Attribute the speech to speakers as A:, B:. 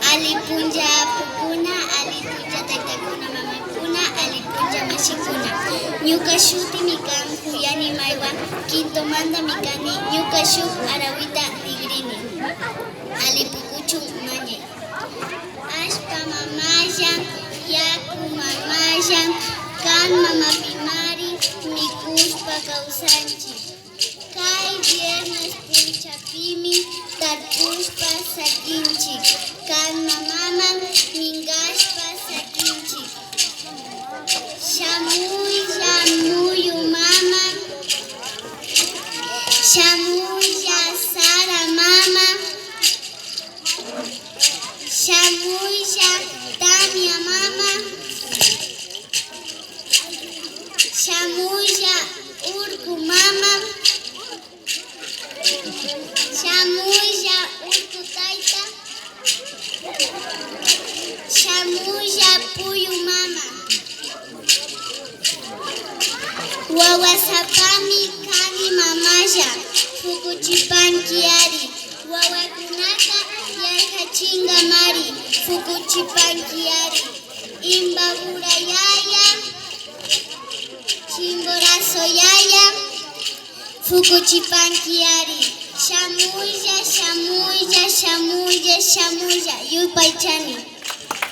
A: Alipunja apukuna, alipunja taytakuna mamakuna, alipunja mashikuna. Ñuka shutimi kan Kuyani Maywa, Quintomanta mikani, ñuka shuk arawita tigrini. Alipukuchun mañay. Ashpa mamallan, yaku mamallan, kan mamapimari, mikushpa kawsanchik. Kay viernes punchapimi, tarpushpa sakinchik. Kan mamaman mingashpa sakinchik. Shamuylla muyu mama, shamuylla Sara mama, shamuylla Tania mama, shamuylla Urku mama, shamuylla Urku tayta, shamuylla Puyu mama. Wawasapami kani mamalla, fukuchipankiari. Wawakunata yarkachinga mari, fukuchipankiari. Imbabura yaya, chimborazo yaya, fukuchipankiari. Shamuylla, shamuylla, shamuylla, shamuylla, yupaychani.